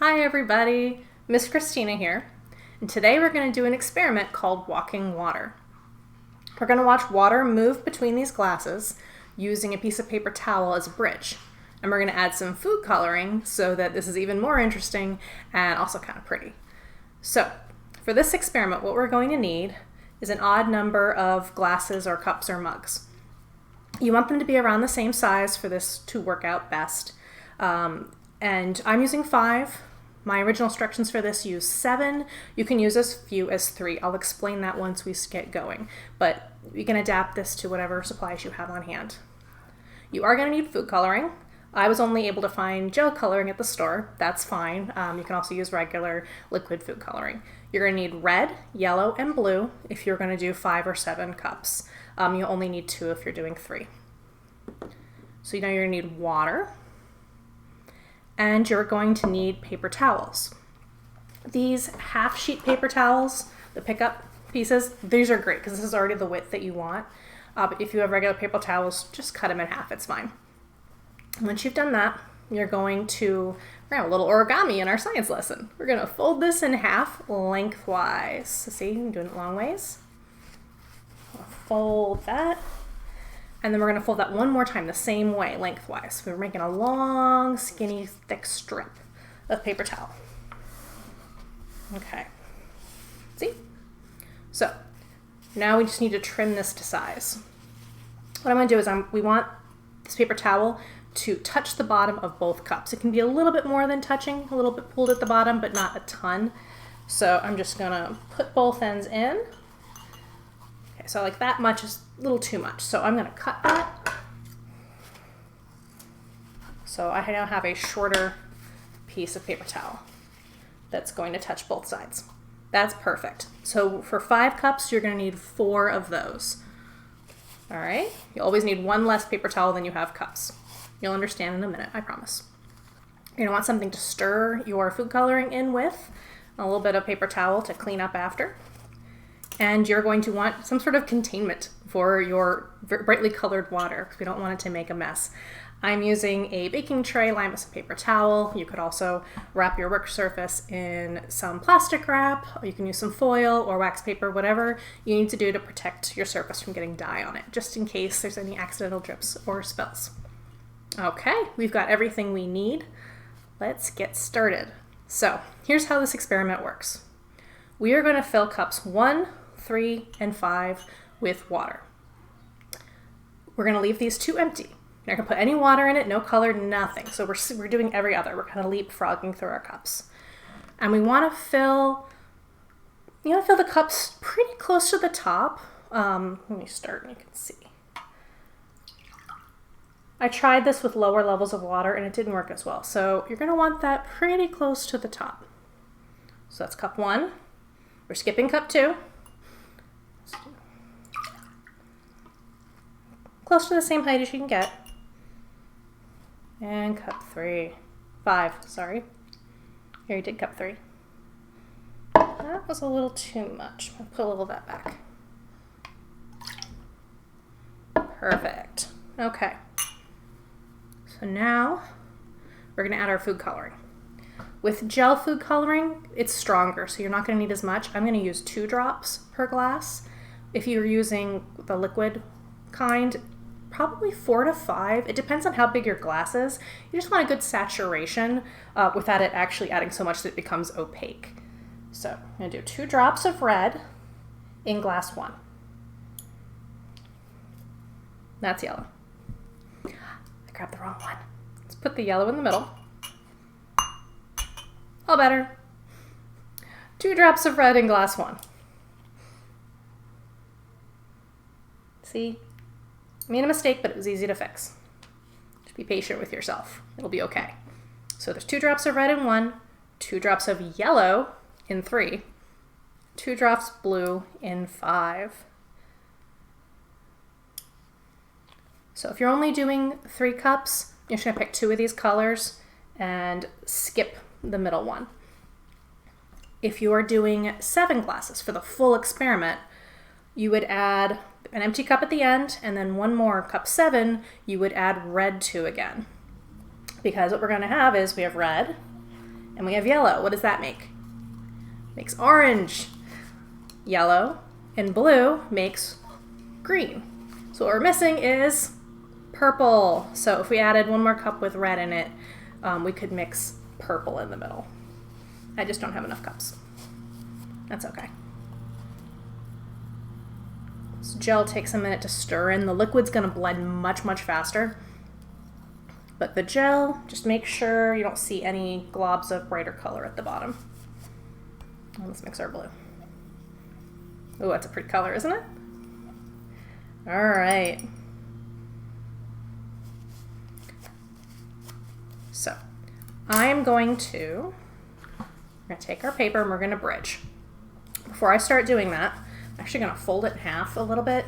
Hi everybody, Miss Christina here, and today we're going to do an experiment called walking water. We're going to watch water move between these glasses using a piece of paper towel as a bridge, and we're going to add some food coloring so that this is even more interesting and also kind of pretty. So, for this experiment, what we're going to need is an odd number of glasses or cups or mugs. You want them to be around the same size for this to work out best. And I'm using 5. My original instructions for this use 7. You can use as few as 3. I'll explain that once we get going, but you can adapt this to whatever supplies you have on hand. You are going to need food coloring. I was only able to find gel coloring at the store. That's fine. You can also use regular liquid food coloring. You're going to need red, yellow, and blue if you're going to do 5 or 7 cups. You'll only need 2 if you're doing 3. So you're going to need water. And you're going to need paper towels. These half sheet paper towels, the pickup pieces, these are great because this is already the width that you want. But if you have regular paper towels, just cut them in half, it's fine. Once you've done that, we're going to a little origami in our science lesson. We're going to fold this in half lengthwise. So see, I'm doing it long ways. I'll fold that. And then we're going to fold that one more time the same way, lengthwise. We're making a long, skinny, thick strip of paper towel. Okay. See? So, now we just need to trim this to size. What I'm going to do is we want this paper towel to touch the bottom of both cups. It can be a little bit more than touching, a little bit pulled at the bottom, but not a ton. So I'm just going to put both ends in. Okay, so like that much is a little too much. So I'm going to cut that. So I now have a shorter piece of paper towel that's going to touch both sides. That's perfect. So for 5 cups, you're going to need 4 of those. All right. You always need 1 less paper towel than you have cups. You'll understand in a minute, I promise. You're going to want something to stir your food coloring in with, a little bit of paper towel to clean up after. And you're going to want some sort of containment for your brightly colored water because we don't want it to make a mess. I'm using a baking tray lined with some paper towel. You could also wrap your work surface in some plastic wrap, or you can use some foil or wax paper, whatever you need to do to protect your surface from getting dye on it, just in case there's any accidental drips or spills. Okay, we've got everything we need. Let's get started. So here's how this experiment works. We are going to fill cups 1, 3, and 5 with water. We're going to leave these 2 empty. You're not going to put any water in it, no color, nothing. So we're doing every other. We're kind of leapfrogging through our cups. And we want to fill the cups pretty close to the top. Let me start and you can see. I tried this with lower levels of water and it didn't work as well. So you're going to want that pretty close to the top. So that's cup 1. We're skipping cup 2. Close to the same height as you can get. And cup 5, sorry. Here, you did cup 3. That was a little too much. I'll put a little of that back. Perfect. Okay. So now we're going to add our food coloring. With gel food coloring, it's stronger, so you're not going to need as much. I'm going to use 2 drops per glass. If you're using the liquid kind, probably 4 to 5. It depends on how big your glass is. You just want a good saturation without it actually adding so much that it becomes opaque. So I'm going to do 2 drops of red in glass 1. That's yellow. I grabbed the wrong one. Let's put the yellow in the middle. All better. 2 drops of red in glass 1. See? I made a mistake, but it was easy to fix. Just be patient with yourself. It'll be okay. So there's 2 drops of red in 1, 2 drops of yellow in 3, 2 drops blue in 5. So if you're only doing 3 cups, you're just going to pick 2 of these colors and skip the middle one. If you are doing 7 glasses for the full experiment, you would add an empty cup at the end, and then one more, cup 7, you would add red to again. Because what we're going to have is we have red And we have yellow. What does that make? Makes orange. Yellow and blue makes green. So what we're missing is purple. So if we added one more cup with red in it, we could mix purple in the middle. I just don't have enough cups. That's okay. This gel takes a minute to stir in. The liquid's gonna blend much, much faster. But the gel, just make sure you don't see any globs of brighter color at the bottom. Let's mix our blue. Oh, that's a pretty color, isn't it? All right. So we're going to take our paper and we're going to bridge. Before I start doing that, I'm actually going to fold it in half a little bit.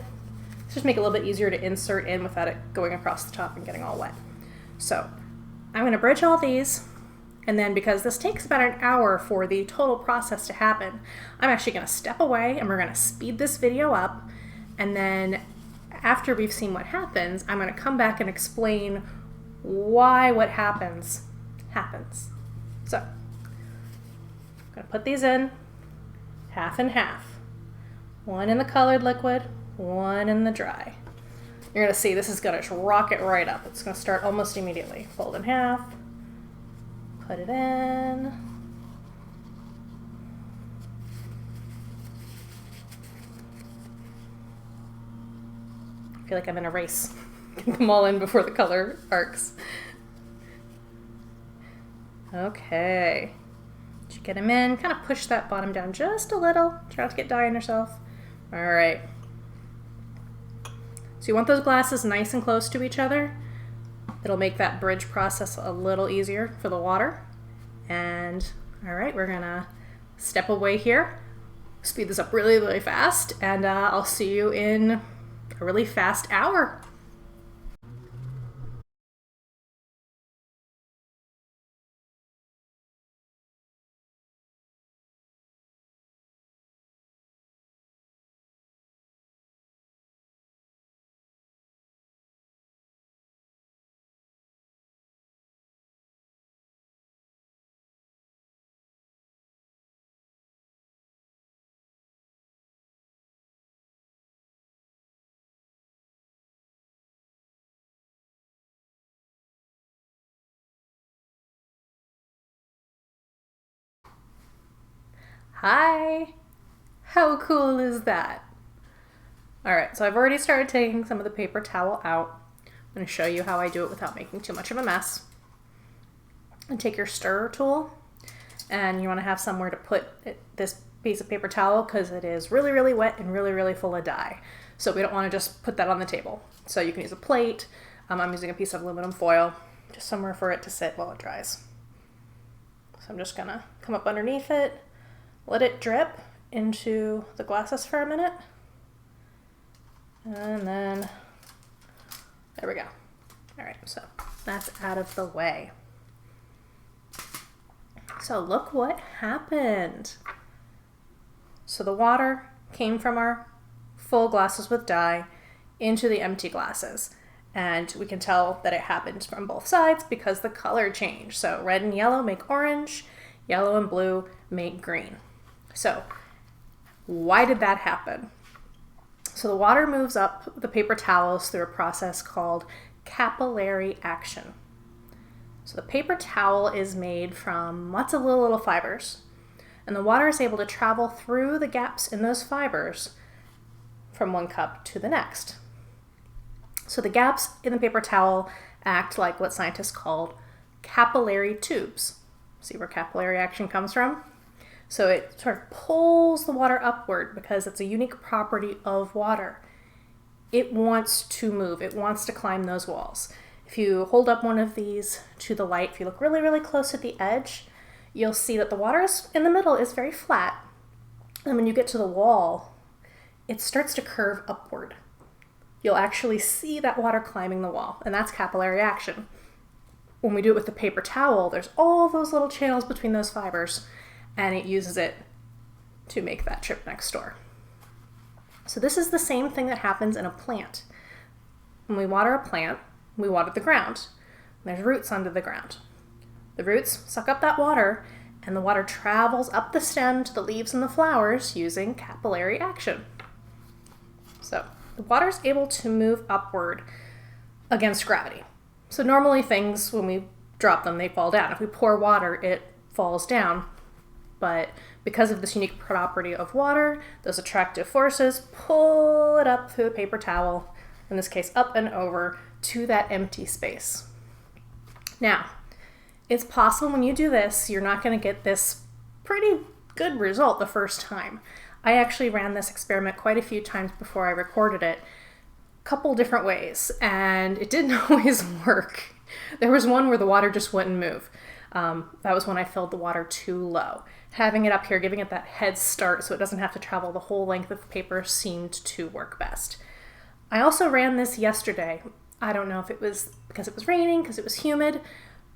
Just make it a little bit easier to insert in without it going across the top and getting all wet. So I'm going to bridge all these, and then because this takes about an hour for the total process to happen, I'm actually going to step away and we're going to speed this video up, and then after we've seen what happens, I'm going to come back and explain why what happens. So I'm going to put these in half and half. One in the colored liquid, one in the dry. You're going to see this is going to rocket right up. It's going to start almost immediately. Fold in half, put it in. I feel like I'm in a race. Get them all in before the color arcs. Okay. Once you get them in, kind of push that bottom down just a little. Try not to get dye on yourself. All right. So you want those glasses nice and close to each other. It'll make that bridge process a little easier for the water. And all right, we're gonna step away here, speed this up really, really fast, and I'll see you in a really fast hour. Hi! How cool is that? Alright, so I've already started taking some of the paper towel out. I'm going to show you how I do it without making too much of a mess. And take your stirrer tool, and you want to have somewhere to put this piece of paper towel because it is really, really wet and really, really full of dye. So we don't want to just put that on the table. So you can use a plate. I'm using a piece of aluminum foil, just somewhere for it to sit while it dries. So I'm just going to come up underneath it, let it drip into the glasses for a minute. And then, there we go. All right, so that's out of the way. So look what happened. So the water came from our full glasses with dye into the empty glasses. And we can tell that it happened from both sides because the color changed. So red and yellow make orange, yellow and blue make green. So why did that happen? So the water moves up the paper towels through a process called capillary action. So the paper towel is made from lots of little fibers, and the water is able to travel through the gaps in those fibers from one cup to the next. So the gaps in the paper towel act like what scientists call capillary tubes. See where capillary action comes from? So it sort of pulls the water upward because it's a unique property of water. It wants to move. It wants to climb those walls. If you hold up one of these to the light, if you look really, really close at the edge, you'll see that the water in the middle is very flat. And when you get to the wall, it starts to curve upward. You'll actually see that water climbing the wall, and that's capillary action. When we do it with the paper towel, there's all those little channels between those fibers, and it uses it to make that trip next door. So this is the same thing that happens in a plant. When we water a plant, we water the ground. There's roots under the ground. The roots suck up that water, and the water travels up the stem to the leaves and the flowers using capillary action. So the water is able to move upward against gravity. So normally things, when we drop them, they fall down. If we pour water, it falls down. But because of this unique property of water, those attractive forces pull it up through the paper towel, in this case up and over, to that empty space. Now, it's possible when you do this, you're not going to get this pretty good result the first time. I actually ran this experiment quite a few times before I recorded it, a couple different ways, and it didn't always work. There was one where the water just wouldn't move. That was when I filled the water too low. Having it up here, giving it that head start so it doesn't have to travel the whole length of the paper seemed to work best. I also ran this yesterday. I don't know if it was because it was raining, because it was humid,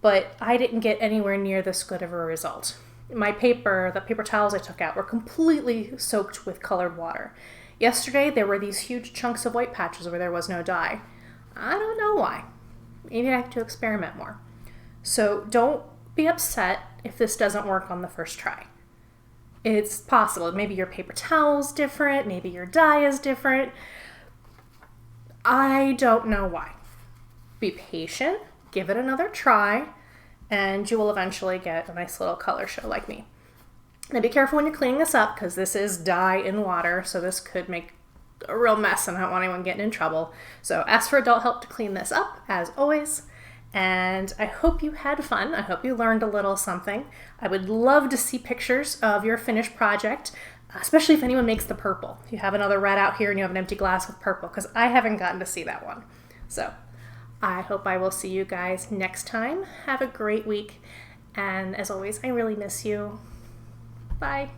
but I didn't get anywhere near this good of a result. My paper, the paper towels I took out, were completely soaked with colored water. Yesterday, there were these huge chunks of white patches where there was no dye. I don't know why. Maybe I have to experiment more. So don't be upset if this doesn't work on the first try. It's possible. Maybe your paper towel's different, maybe your dye is different. I don't know why. Be patient, give it another try, and you will eventually get a nice little color show like me. Now be careful when you're cleaning this up, because this is dye in water, so this could make a real mess and I don't want anyone getting in trouble. So ask for adult help to clean this up, as always. And I hope you had fun. I hope you learned a little something. I would love to see pictures of your finished project, especially if anyone makes the purple. If you have another red out here and you have an empty glass with purple, because I haven't gotten to see that one. So I hope I will see you guys next time. Have a great week. And as always, I really miss you. Bye.